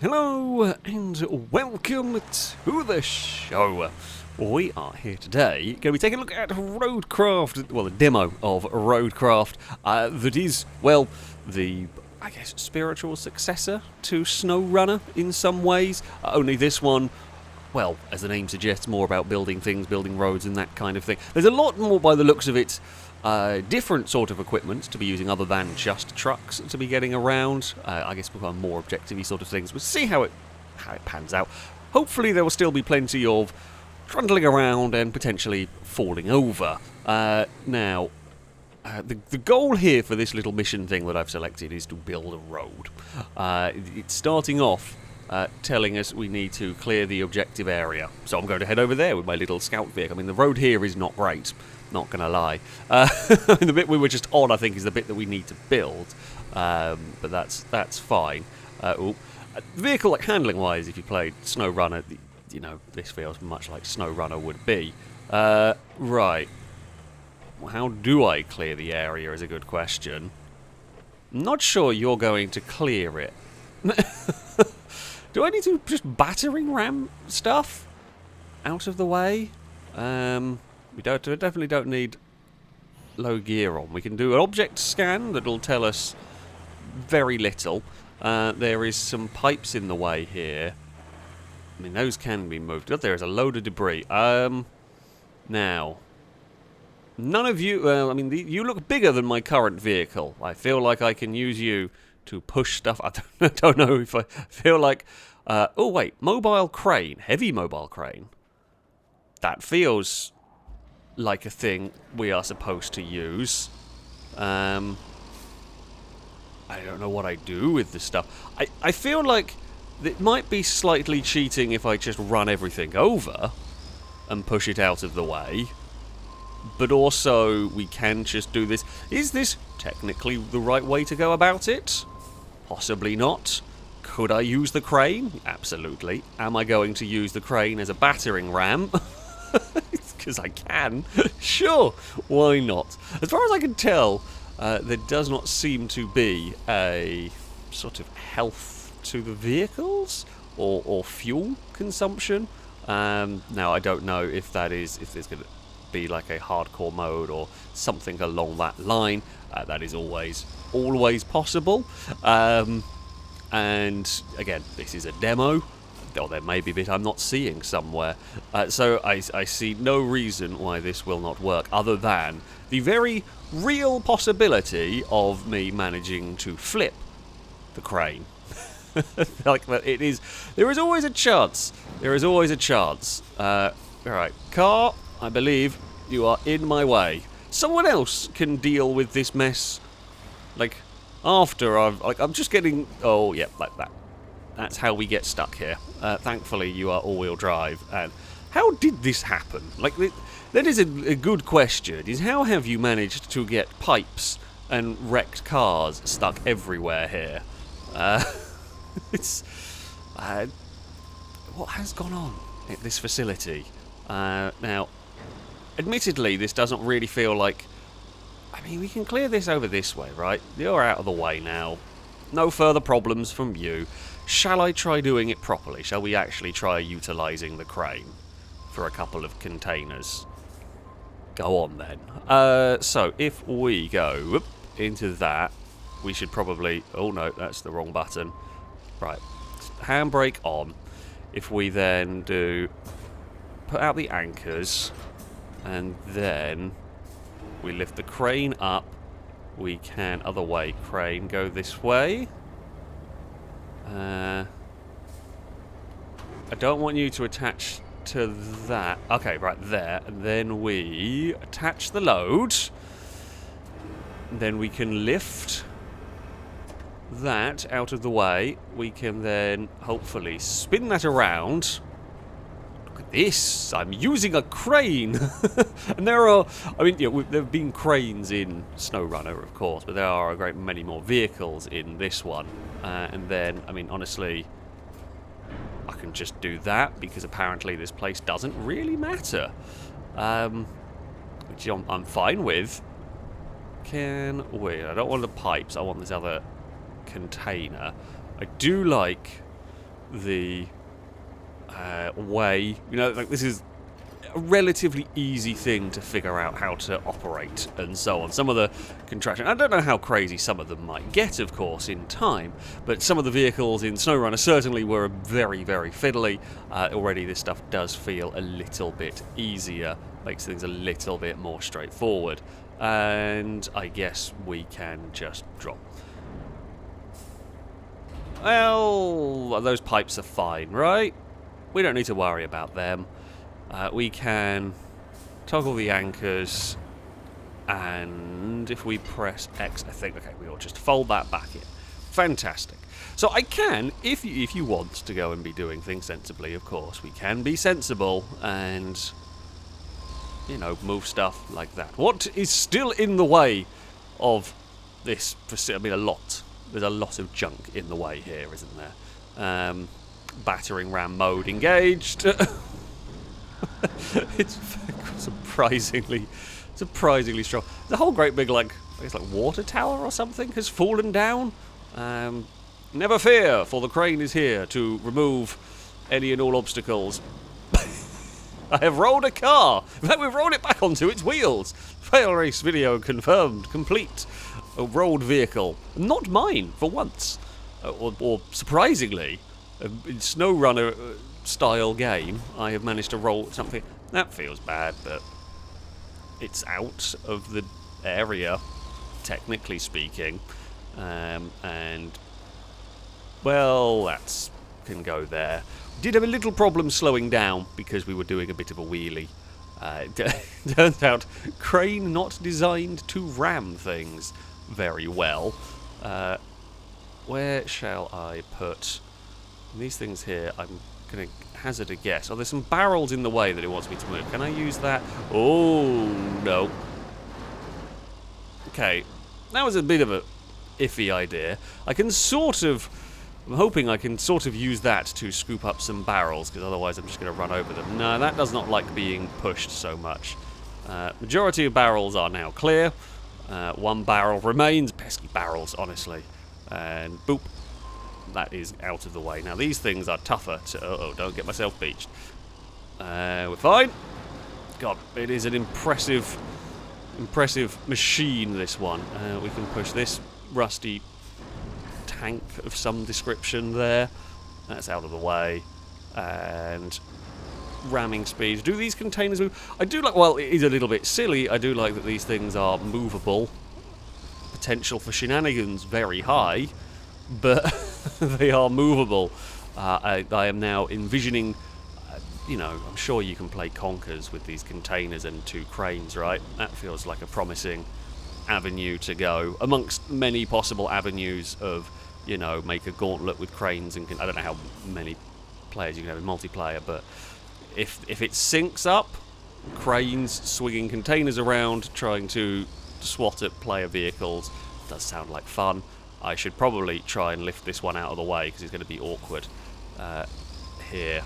Hello and welcome to the show. We are here today going to be taking a look at Roadcraft, well, a demo of Roadcraft that is, well, the, I guess, spiritual successor to SnowRunner in some ways. Only this one, well, as the name suggests, more about building things, building roads and that kind of thing. There's a lot more by the looks of it. Different sort of equipment to be using other than just trucks to be getting around. I guess we'll have more objective-y sort of things. We'll see how it pans out. Hopefully there will still be plenty of trundling around and potentially falling over. Now, the goal here for this little mission thing that I've selected is to build a road. It's starting off telling us we need to clear the objective area. So I'm going to head over there with my little scout vehicle. I mean, the road here is not great. Not gonna lie. The bit we were just on, I think, is the bit that we need to build, but that's fine. Vehicle, like handling-wise, if you played SnowRunner, you know this feels much like SnowRunner would be. Right. How do I clear the area? Is a good question. I'm not sure you're going to clear it. Do I need to just battering ram stuff out of the way? We definitely don't need low gear on. We can do an object scan that'll tell us very little. There is some pipes in the way here. I mean, those can be moved. There is a load of debris. Now, none of you... I mean, you look bigger than my current vehicle. I feel like I can use you to push stuff. I don't know if I feel like... oh, wait. Mobile crane. Heavy mobile crane. That feels... like a thing we are supposed to use. I don't know what I do with this stuff. I feel like it might be slightly cheating if I just run everything over and push it out of the way. But also, we can just do this. Is this technically the right way to go about it? Possibly not. Could I use the crane? Absolutely. Am I going to use the crane as a battering ram? Because I can. Sure, why not? As far as I can tell, there does not seem to be a sort of health to the vehicles or fuel consumption. Now, I don't know if there's going to be like a hardcore mode or something along that line. That is always possible. And again, this is a demo. Or there may be a bit I'm not seeing somewhere. So I see no reason why this will not work, other than the very real possibility of me managing to flip the crane. Like that, it is. There is always a chance. There is always a chance. Alright, car, I believe you are in my way. Someone else can deal with this mess. Like, after I'm just getting... Oh, yeah, like that. That's how we get stuck here. Thankfully, you are all-wheel drive. And how did this happen? Like, that is a good question. Is how have you managed to get pipes and wrecked cars stuck everywhere here? What has gone on at this facility? Now, admittedly, this doesn't really feel like... I mean, we can clear this over this way, right? You're out of the way now. No further problems from you. Shall I try doing it properly? Shall we actually try utilising the crane for a couple of containers? Go on then. So, if we go into that, we should probably... Oh no, that's the wrong button. Right. Handbrake on. If we then do... Put out the anchors, and then we lift the crane up. We can... Other way, crane, go this way. I don't want you to attach to that. Okay, right there. And then we attach the load. And then we can lift that out of the way. We can then hopefully spin that around. Look at this. I'm using a crane. And there are... I mean, you know, there have been cranes in SnowRunner, of course, but there are a great many more vehicles in this one. And then, I mean, honestly, I can just do that because apparently this place doesn't really matter. Which I'm fine with. Can we? I don't want the pipes. I want this other container. I do like the way. You know, like this is a relatively easy thing to figure out how to operate and so on. Some of the contraction, I don't know how crazy some of them might get, of course, in time, but some of the vehicles in SnowRunner certainly were very, very fiddly. Already this stuff does feel a little bit easier, makes things a little bit more straightforward, and I guess we can just drop. Well, those pipes are fine, right? We don't need to worry about them. We can toggle the anchors, and if we press X, I think, okay, we'll just fold that back in. Fantastic. So I can, if you want to go and be doing things sensibly, of course, we can be sensible and, you know, move stuff like that. What is still in the way of this? I mean, a lot. There's a lot of junk in the way here, isn't there? Battering ram mode engaged. It's surprisingly strong. The whole great big, like, I guess, like water tower or something has fallen down. Never fear, for the crane is here to remove any and all obstacles. I have rolled a car. In fact, we've rolled it back onto its wheels. Fail race video confirmed. Complete. A rolled vehicle. Not mine, for once. Or surprisingly, in SnowRunner style game, I have managed to roll something. That feels bad, but it's out of the area, technically speaking. And, well, that can go there. Did have a little problem slowing down because we were doing a bit of a wheelie. Turns out, crane not designed to ram things very well. Where shall I put these things here? I'm going to hazard a guess. Oh, there's some barrels in the way that it wants me to move. Can I use that? Oh, no. Okay, that was a bit of a iffy idea. I'm hoping I can sort of use that to scoop up some barrels, because otherwise I'm just going to run over them. No, that does not like being pushed so much. Majority of barrels are now clear. One barrel remains. Pesky barrels, honestly. And boop. That is out of the way. Now, these things are tougher to... Uh-oh, don't get myself beached. We're fine. God, it is an impressive machine, this one. We can push this rusty tank of some description there. That's out of the way. And ramming speed. Do these containers move? I do like... Well, it is a little bit silly. I do like that these things are movable. Potential for shenanigans very high. But they are movable. I am now envisioning... you know, I'm sure you can play Conkers with these containers and two cranes, right? That feels like a promising avenue to go, amongst many possible avenues of, you know, make a gauntlet with cranes and... I don't know how many players you can have in multiplayer, but if it syncs up, cranes swinging containers around, trying to swat at player vehicles, does sound like fun. I should probably try and lift this one out of the way, because it's going to be awkward here.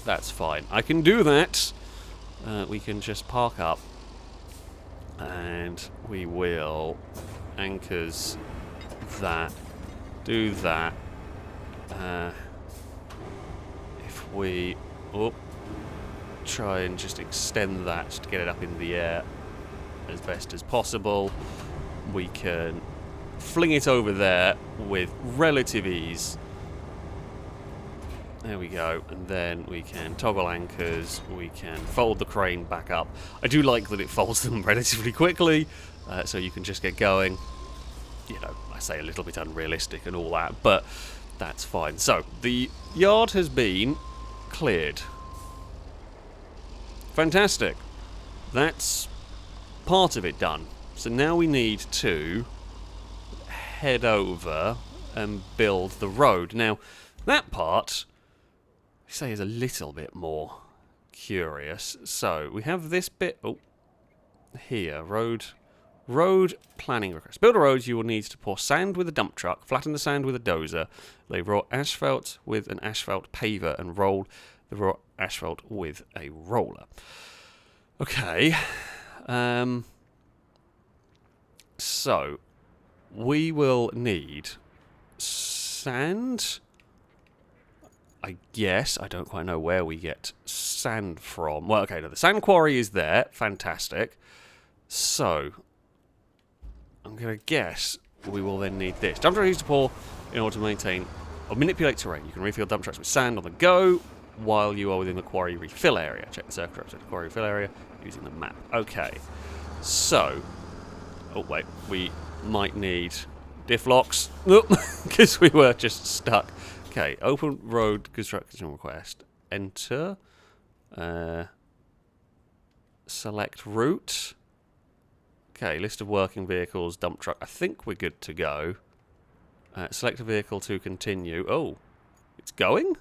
That's fine. I can do that. We can just park up. And we will anchors that. Do that. If we try and just extend that to get it up in the air as best as possible, we can fling it over there with relative ease. There we go, and then we can toggle anchors, we can fold the crane back up. I do like that it folds them relatively quickly, so you can just get going. You know, I say a little bit unrealistic and all that, but that's fine. So, the yard has been cleared. Fantastic. That's part of it done. So now we need to head over and build the road. Now, that part... say is a little bit more curious. So we have this bit here, road planning request. Build a road, you will need to pour sand with a dump truck, flatten the sand with a dozer, lay raw asphalt with an asphalt paver, and roll the raw asphalt with a roller. Okay. So we will need sand I guess. I don't quite know where we get sand from. Well, okay, no, the sand quarry is there. Fantastic. So, I'm going to guess we will then need this. Dump truck used to pour in order to maintain or manipulate terrain. You can refill dump trucks with sand on the go while you are within the quarry refill area. Check the circle outside the quarry refill area using the map. Okay. So, oh wait, we might need diff locks. Because we were just stuck. Okay, open road construction request. Enter. Select route. Okay, list of working vehicles, dump truck. I think we're good to go. Select a vehicle to continue. Oh, it's going?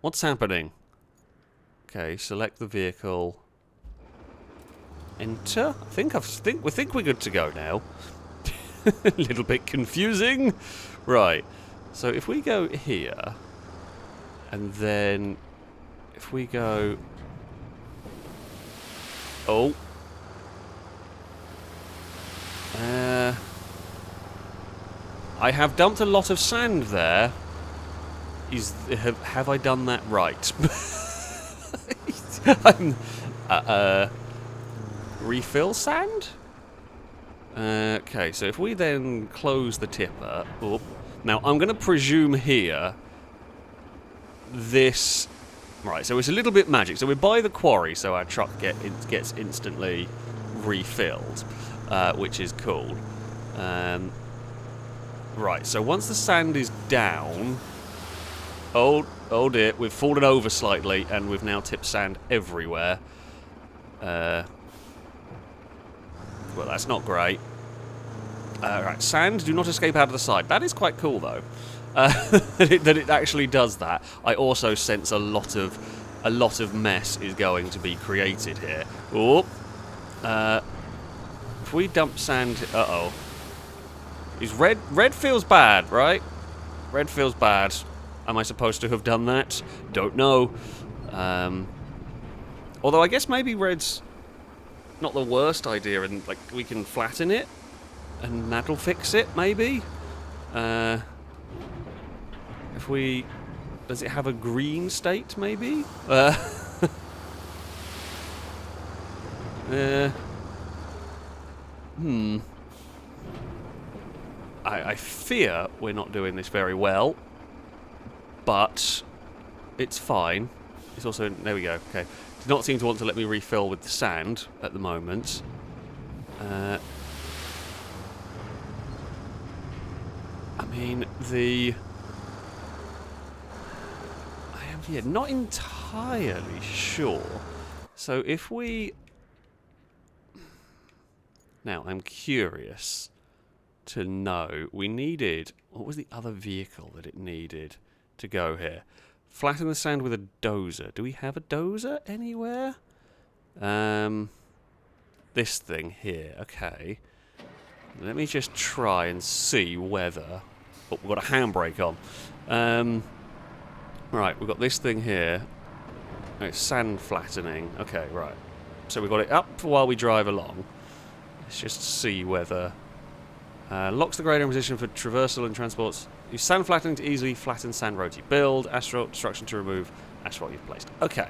What's happening? Okay, select the vehicle. Enter. I think we're good to go now. A little bit confusing. Right. So if we go here, and then if we go, oh, I have dumped a lot of sand there. Have I done that right? Refill sand? Okay, so if we then close the tipper... Oh, now, I'm going to presume here this... Right, so it's a little bit magic. So we're by the quarry, so our truck gets instantly refilled, which is cool. Right, so once the sand is down... Oh dear, we've fallen over slightly, and we've now tipped sand everywhere. Well, that's not great. Right, sand, do not escape out of the side. That is quite cool, though. That it actually does that. I also sense a lot of mess is going to be created here. Oh, if we dump sand, is red feels bad, right? Red feels bad. Am I supposed to have done that? Don't know. Although I guess maybe red's not the worst idea, and like we can flatten it, and that'll fix it. Maybe. If we, does it have a green state? Maybe. I fear we're not doing this very well. But it's fine. It's also... There we go. Okay. Does not seem to want to let me refill with the sand at the moment. I mean, the... I am not entirely sure. So if we... Now, I'm curious to know. We needed... What was the other vehicle that it needed to go here? Flatten the sand with a dozer. Do we have a dozer anywhere? This thing here. Okay. Let me just try and see whether... Oh, we've got a handbrake on. Right, we've got this thing here. Oh, it's sand flattening. Okay, right. So we've got it up for while we drive along. Let's just see whether... locks the grader in position for traversal and transports. Use sand flattening to easily flatten sand roads you build. Asphalt destruction to remove asphalt you've placed. Okay,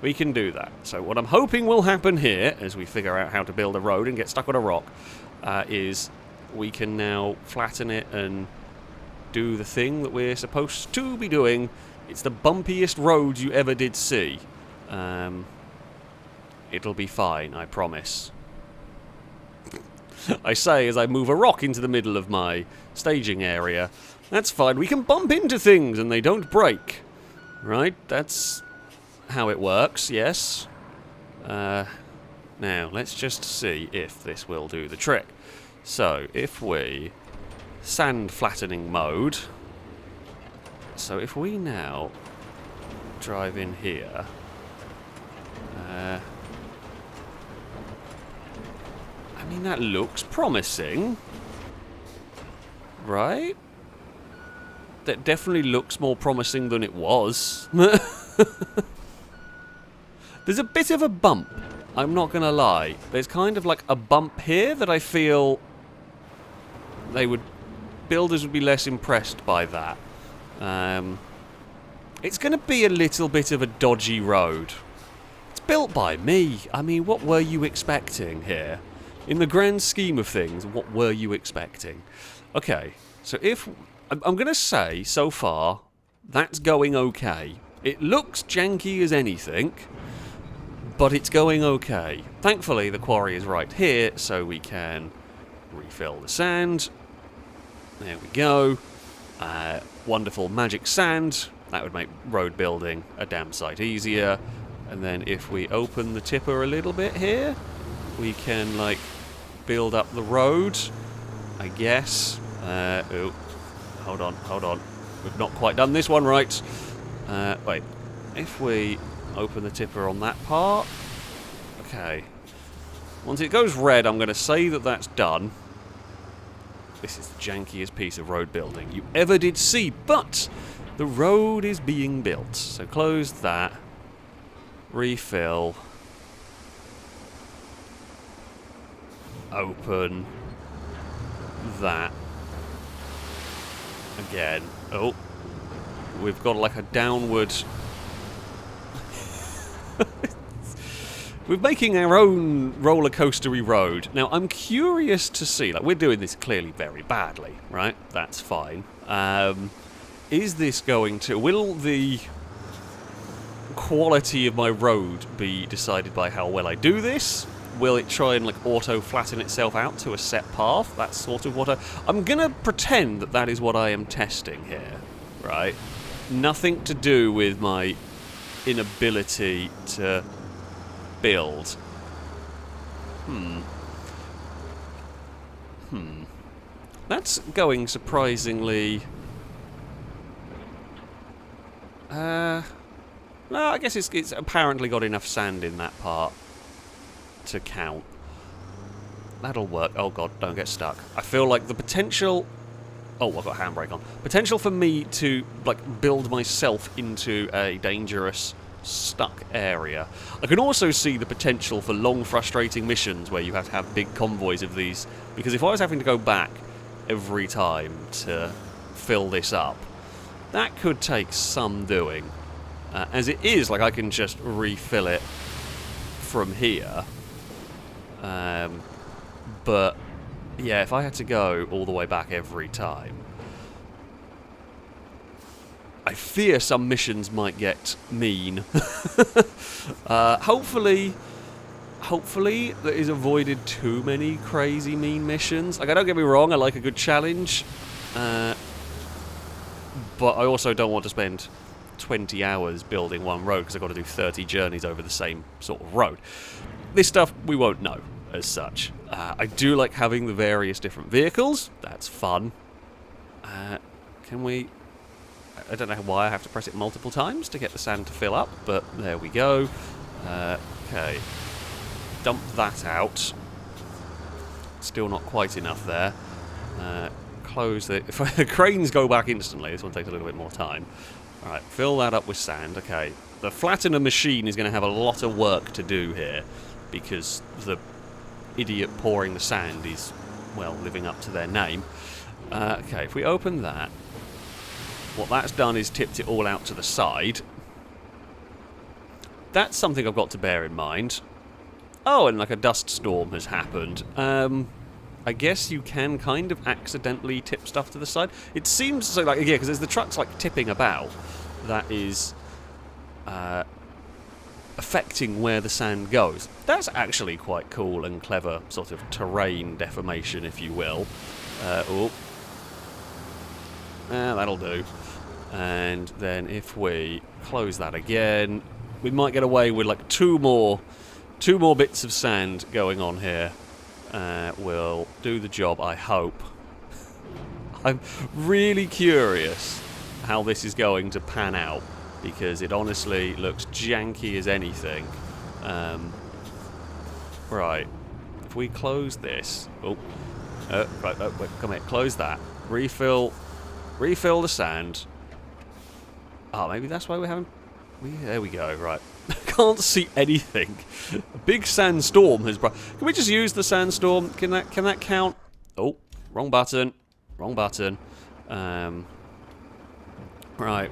we can do that. So what I'm hoping will happen here, as we figure out how to build a road and get stuck on a rock, is we can now flatten it and do the thing that we're supposed to be doing. It's the bumpiest road you ever did see. It'll be fine, I promise. I say as I move a rock into the middle of my staging area. That's fine. We can bump into things and they don't break. Right? That's how it works, yes. Now, let's just see if this will do the trick. So, if we... Sand flattening mode. So, if we now drive in here... I mean, that looks promising. Right? That definitely looks more promising than it was. There's a bit of a bump, I'm not going to lie. There's kind of like a bump here that I feel builders would be less impressed by that. It's going to be a little bit of a dodgy road. It's built by me. I mean, what were you expecting here? In the grand scheme of things, what were you expecting? Okay, so if... I'm going to say, so far, that's going okay. It looks janky as anything, but it's going okay. Thankfully, the quarry is right here, so we can refill the sand. There we go. Wonderful magic sand. That would make road building a damn sight easier. And then if we open the tipper a little bit here, we can, like, build up the road, I guess. Oh, hold on. We've not quite done this one right. Wait, if we open the tipper on that part... Okay. Once it goes red, I'm going to say that that's done. This is the jankiest piece of road building you ever did see, but the road is being built. So close that. Refill. Open that. Again. Oh. We've got like a downward... We're making our own roller coastery road. Now, I'm curious to see, like, we're doing this clearly very badly, right? That's fine. Is this going to... Will the quality of my road be decided by how well I do this? Will it try and, like, auto-flatten itself out to a set path? That's sort of what I'm gonna pretend that that is what I am testing here, right? Nothing to do with my inability to build. That's going surprisingly... No, I guess it's apparently got enough sand in that part to count. That'll work. Oh god, don't get stuck. I feel like the potential... Oh, I've got a handbrake on. Potential for me to, like, build myself into a dangerous, stuck area. I can also see the potential for long, frustrating missions where you have to have big convoys of these. Because if I was having to go back every time to fill this up, that could take some doing. As it is, like, I can just refill it from here. But... yeah, if I had to go all the way back every time, I fear some missions might get mean. Hopefully that is avoided too many crazy mean missions. Like, don't get me wrong, I like a good challenge, but I also don't want to spend 20 hours building one road because I've got to do 30 journeys over the same sort of road. This stuff we won't know as such. I do like having the various different vehicles. That's fun. Can we... I don't know why I have to press it multiple times to get the sand to fill up, but there we go. Okay. Dump that out. Still not quite enough there. Close the... If the cranes go back instantly, this one takes a little bit more time. Alright, fill that up with sand. Okay. The flattener machine is going to have a lot of work to do here, because the idiot pouring the sand is, well, living up to their name. Okay, if we open that, what that's done is tipped it all out to the side. That's something I've got to bear in mind. Oh, and like a dust storm has happened. I guess you can kind of accidentally tip stuff to the side. It seems so, like, yeah, because there's the trucks like tipping about. That is affecting where the sand goes. That's actually quite cool and clever, sort of terrain deformation, if you will. That'll do. And then if we close that again, we might get away with like two more bits of sand going on here. Will do the job, I hope. I'm really curious how this is going to pan out, because it honestly looks janky as anything. Right, if we close this... right, wait, come here, close that. Refill the sand. Oh, maybe that's why we're having... there we go, right. Can't see anything. A big sandstorm has... Can we just use the sandstorm? Can that count? Oh, wrong button. Wrong button. Right, Right.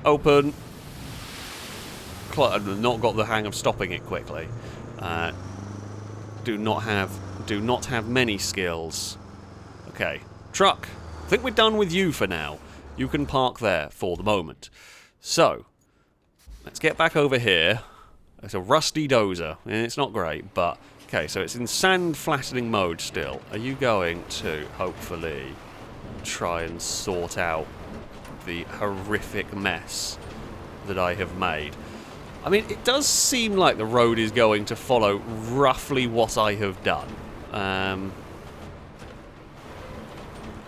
Open. I've not got the hang of stopping it quickly. Do not have many skills. Okay. Truck. I think we're done with you for now. You can park there for the moment. So, let's get back over here. It's a rusty dozer, and it's not great, but... Okay, so it's in sand flattening mode still. Are you going to, hopefully, try and sort out the horrific mess that I have made? I mean, it does seem like the road is going to follow roughly what I have done.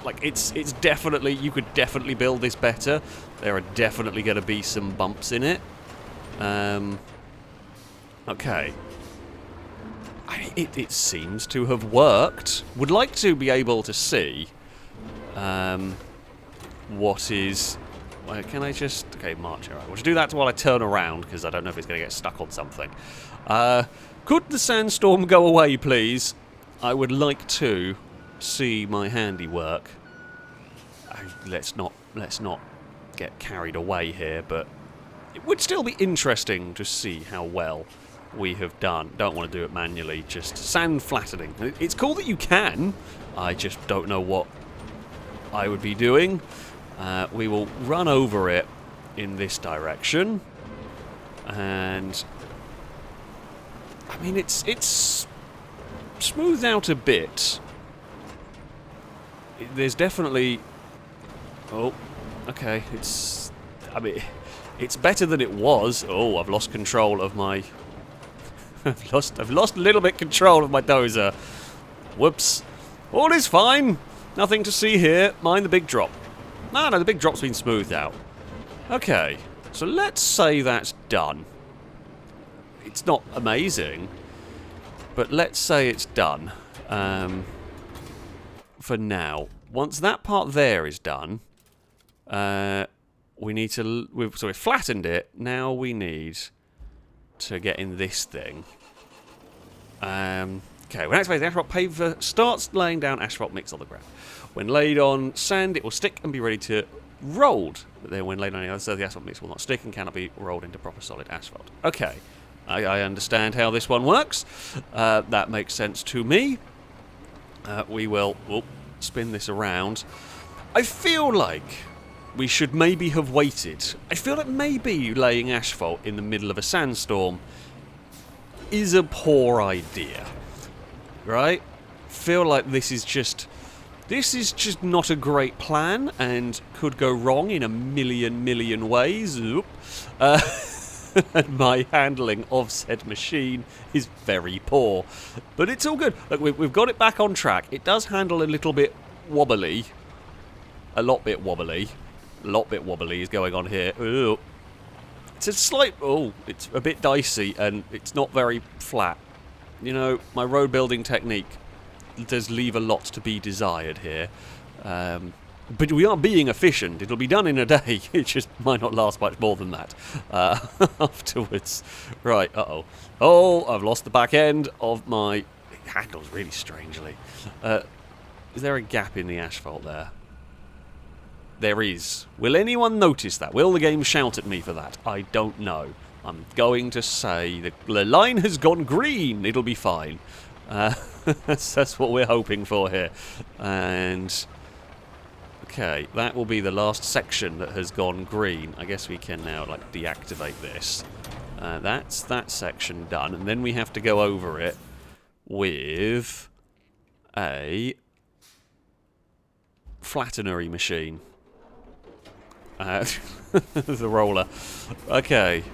Like, it's definitely... You could definitely build this better. There are definitely going to be some bumps in it. Okay. It seems to have worked. Would like to be able to see what is... Well, can I just... Okay, march. Alright, we'll just do that while I turn around, because I don't know if it's going to get stuck on something. Could the sandstorm go away, please? I would like to see my handiwork. Let's not get carried away here, but it would still be interesting to see how well we have done. Don't want to do it manually, just sand flattening. It's cool that you can. I just don't know what I would be doing. We will run over it in this direction, and I mean it's smoothed out a bit. There's definitely... Oh, okay. I mean, it's better than it was. Oh, I've lost control of my... I've lost a little bit control of my dozer. Whoops. All is fine. Nothing to see here. Mind the big drop. No, the big drop's been smoothed out. Okay, so let's say that's done. It's not amazing, but let's say it's done. For now. Once that part there is done, we need to... So we've flattened it. Now we need to get in this thing. Okay, when activated, the asphalt paver starts laying down asphalt mix on the ground. When laid on sand, it will stick and be ready to rolled. But then when laid on the other side, the asphalt mix will not stick and cannot be rolled into proper solid asphalt. Okay, I understand how this one works. That makes sense to me. We will spin this around. I feel like we should maybe have waited. I feel like maybe laying asphalt in the middle of a sandstorm is a poor idea. Right? Feel like this is just not a great plan and could go wrong in a million ways. And my handling of said machine is very poor. But it's all good. Look, we've got it back on track. It does handle a little bit wobbly. A lot bit wobbly. A lot bit wobbly is going on here. Ooh. It's a slight... Oh, it's a bit dicey and it's not very flat. You know, my road building technique does leave a lot to be desired here. But we are being efficient. It'll be done in a day. It just might not last much more than that afterwards. Right, uh-oh. Oh, I've lost the back end of my... It handles really strangely. Is there a gap in the asphalt there? There is. Will anyone notice that? Will the game shout at me for that? I don't know. I'm going to say the line has gone green. It'll be fine. That's what we're hoping for here. And... Okay, that will be the last section that has gone green. I guess we can now, like, deactivate this. That's that section done. And then we have to go over it with a flattenery machine. The roller. Okay.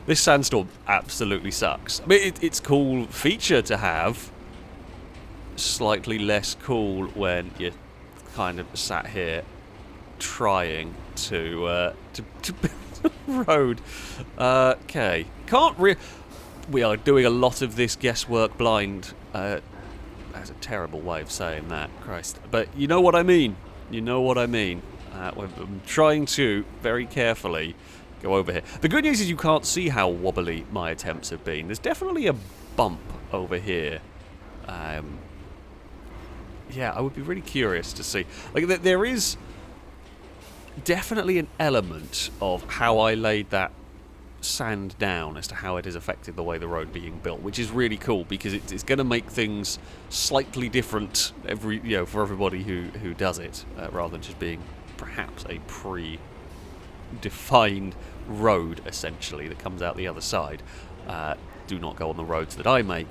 This sandstorm absolutely sucks. I mean, it's a cool feature to have. Slightly less cool when you're kind of sat here trying to build a road. Okay. We are doing a lot of this guesswork blind. That's a terrible way of saying that, Christ. But you know what I mean. You know what I mean. I'm trying to, very carefully, go over here. The good news is you can't see how wobbly my attempts have been. There's definitely a bump over here. Yeah, I would be really curious to see. Like, there is... definitely an element of how I laid that sand down as to how it has affected the way the road being built, which is really cool because it's going to make things slightly different for everybody who does it, rather than just being perhaps a pre-defined road essentially that comes out the other side. Do not go on the roads that I make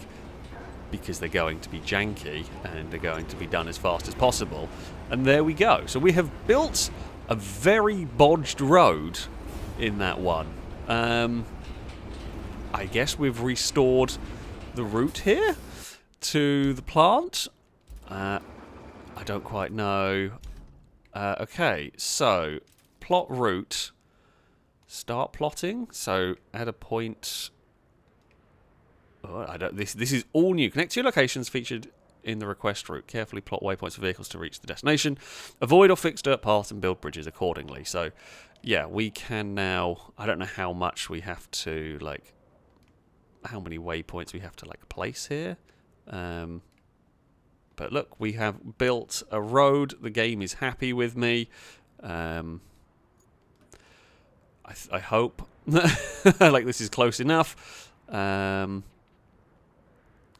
because they're going to be janky and they're going to be done as fast as possible. And there we go. So we have built a very bodged road in that one. I guess we've restored the route here to the plant. I don't quite know. Okay, so plot route. Start plotting. So add a point. Oh, this is all new. Connect to your locations featured in the request route. Carefully plot waypoints for vehicles to reach the destination. Avoid or fix dirt paths and build bridges accordingly. So, yeah, we can now... I don't know how much we have to, like... How many waypoints we have to, like, place here. But look, we have built a road. The game is happy with me. I hope. Like, this is close enough.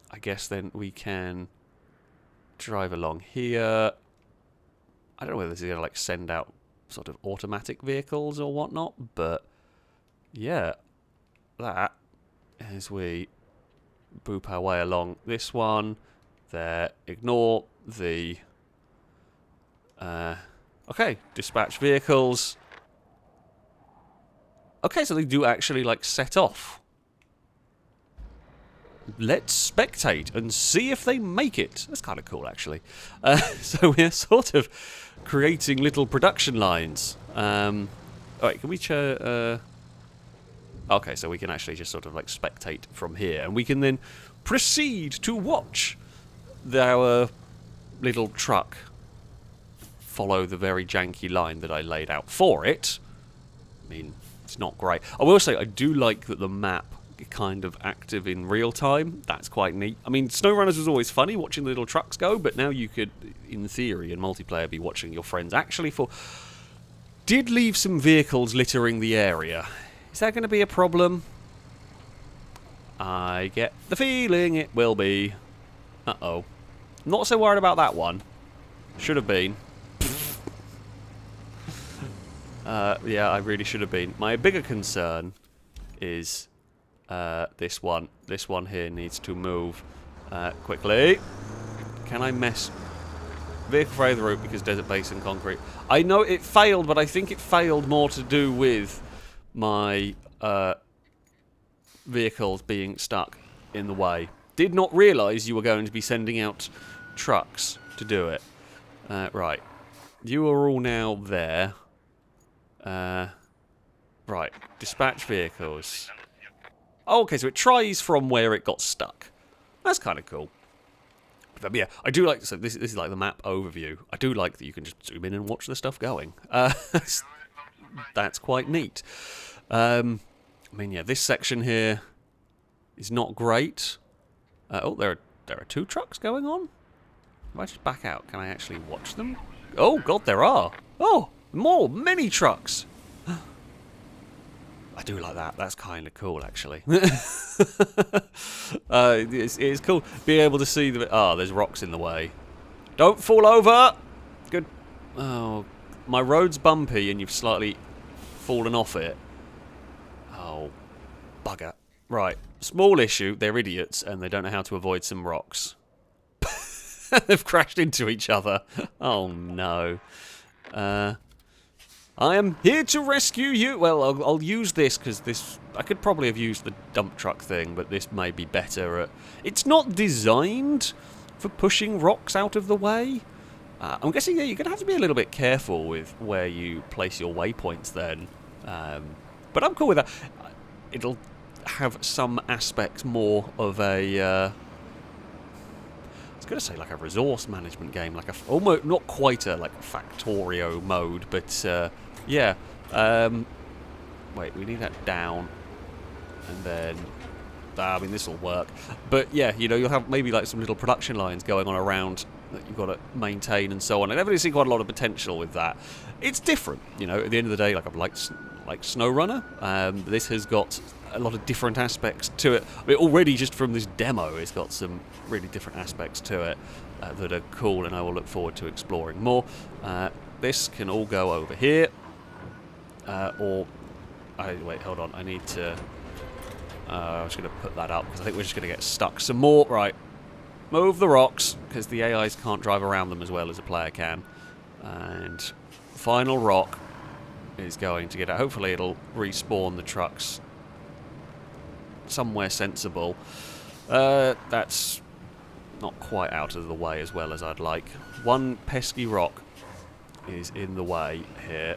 I guess then we can drive along here. I don't know whether this is going to like send out sort of automatic vehicles or whatnot, but yeah, that as we boop our way along this one. There, ignore the okay, dispatch vehicles. Okay, so they do actually like set off. Let's spectate and see if they make it. That's kind of cool, actually. So we're sort of creating little production lines. Alright, can we... okay, so we can actually just sort of like spectate from here. And we can then proceed to watch our little truck follow the very janky line that I laid out for it. I mean, it's not great. I will say, I do like that the map kind of active in real time. That's quite neat. I mean, SnowRunners was always funny watching the little trucks go, but now you could, in theory, in multiplayer, be watching your friends actually for... Did leave some vehicles littering the area. Is that going to be a problem? I get the feeling it will be. Uh-oh. Not so worried about that one. Should have been. Yeah, I really should have been. My bigger concern is... this one here needs to move quickly. Can I mess vehicle for the route because desert basin concrete? I know it failed, but I think it failed more to do with my vehicles being stuck in the way. Did not realise you were going to be sending out trucks to do it. Right, you are all now there. Right, dispatch vehicles. Oh, okay, so it tries from where it got stuck. That's kind of cool. But yeah, I do like... So this is like the map overview. I do like that you can just zoom in and watch the stuff going. That's quite neat. I mean, yeah, this section here is not great. Oh, there are two trucks going on? If I just back out, can I actually watch them? Oh, God, there are. Oh, many trucks. I do like that. That's kind of cool, actually. It's cool being able to see the... Oh, there's rocks in the way. Don't fall over! Good. Oh, my road's bumpy and you've slightly fallen off it. Oh, bugger. Right. Small issue. They're idiots and they don't know how to avoid some rocks. They've crashed into each other. Oh, no. I am here to rescue you. Well, I'll use this because this... I could probably have used the dump truck thing, but this may be better at... It's not designed for pushing rocks out of the way. I'm guessing you're going to have to be a little bit careful with where you place your waypoints then. But I'm cool with that. It'll have some aspects more of a... I was going to say like a resource management game, like almost not quite a like Factorio mode, but yeah. Wait, we need that down, and then I mean this will work. But yeah, you know, you'll have maybe like some little production lines going on around that you've got to maintain and so on. I definitely see quite a lot of potential with that. It's different, you know, at the end of the day, like I've liked like SnowRunner. This has got a lot of different aspects to it. I mean, already just from this demo, it's got some really different aspects to it that are cool, and I will look forward to exploring more. This can all go over here, wait, hold on, I need to... I was going to put that up, because I think we're just going to get stuck some more. Right, move the rocks, because the AIs can't drive around them as well as a player can. And the final rock is going to get out. Hopefully it'll respawn the trucks somewhere sensible. That's not quite out of the way as well as I'd like. One pesky rock is in the way here.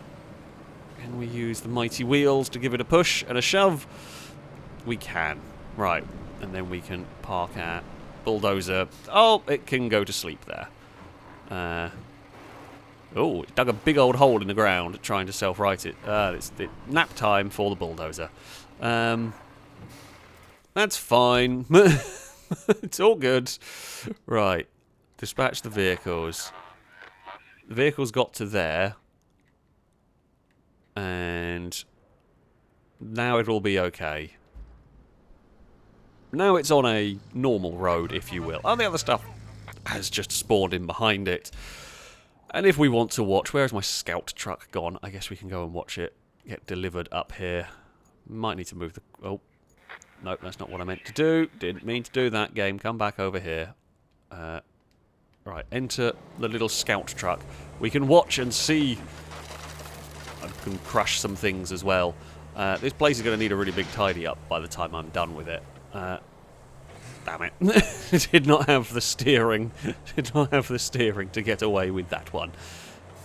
Can we use the mighty wheels to give it a push and a shove? We can. Right. And then we can park our bulldozer. Oh, it can go to sleep there. Oh, it dug a big old hole in the ground trying to self-right it. It's nap time for the bulldozer. That's fine. It's all good. Right. Dispatch the vehicles. The vehicles got to there. And now it'll be okay. Now it's on a normal road, if you will. Oh, the other stuff has just spawned in behind it. And if we want to watch... Where's my scout truck gone? I guess we can go and watch it get delivered up here. Might need to move the... Oh. Nope, that's not what I meant to do. Didn't mean to do that, game. Come back over here. Right, enter the little scout truck. We can watch and see... I can crush some things as well. This place is going to need a really big tidy up by the time I'm done with it. Damn it. Did not have the steering. Did not have the steering to get away with that one.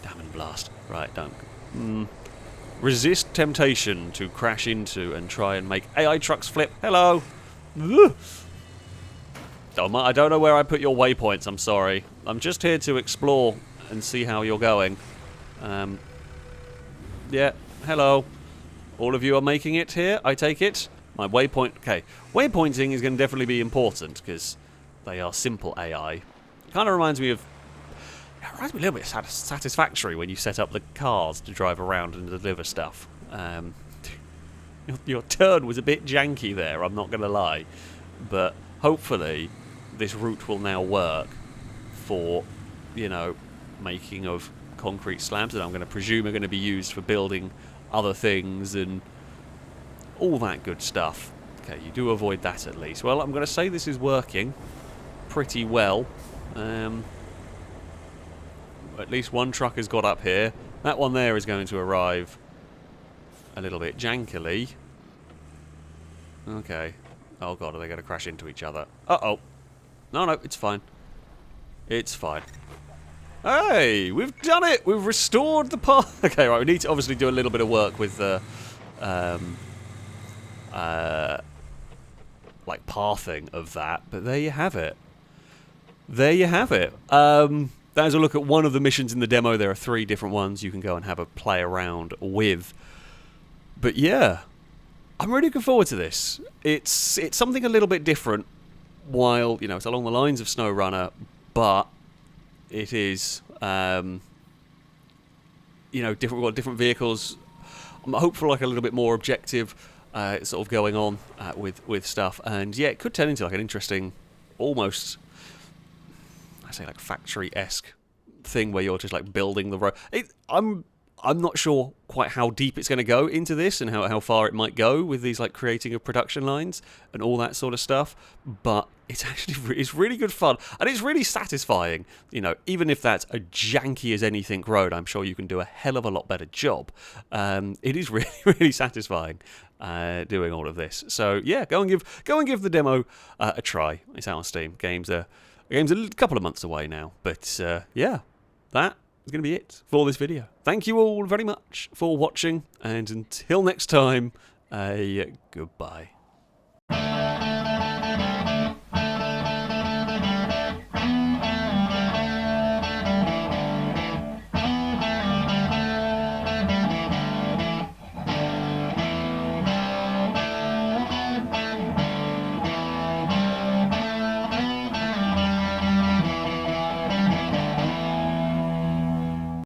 Damn and blast. Right, don't. Resist temptation to crash into and try and make AI trucks flip. Hello. I don't know where I put your waypoints, I'm sorry. I'm just here to explore and see how you're going. Yeah, hello. All of you are making it here, I take it. My waypoint... Okay, waypointing is going to definitely be important, because they are simple AI. Kind of reminds me of... It reminds me a little bit satisfactory when you set up the cars to drive around and deliver stuff. Your turn was a bit janky there, I'm not going to lie. But hopefully this route will now work for, you know, making of concrete slabs that I'm going to presume are going to be used for building other things and all that good stuff. Okay, you do avoid that at least. Well, I'm going to say this is working pretty well. At least one truck has got up here. That one there is going to arrive a little bit jankily. Okay. Oh god, are they going to crash into each other? Uh-oh. No, it's fine. It's fine. Hey, we've done it! We've restored the path. Okay, right, we need to obviously do a little bit of work with the, like pathing of that, but there you have it. There you have it. That is a look at one of the missions in the demo. There are 3 different ones you can go and have a play around with. But yeah, I'm really looking forward to this. It's something a little bit different, while, you know, it's along the lines of SnowRunner, but it is, you know, different. We've got different vehicles. I'm hopeful, like a little bit more objective, sort of going on with stuff, and yeah, it could turn into like an interesting, almost, I say like factory-esque thing where you're just like building the road. I'm not sure quite how deep it's going to go into this and how far it might go with these like creating of production lines and all that sort of stuff, but it's actually it's really good fun and it's really satisfying. You know, even if that's a janky as anything road, I'm sure you can do a hell of a lot better job. It is really, really satisfying doing all of this. So yeah, go and give the demo a try. It's out on Steam. Game's a couple of months away now, but yeah, that is going to be it for this video. Thank you all very much for watching, and until next time, goodbye.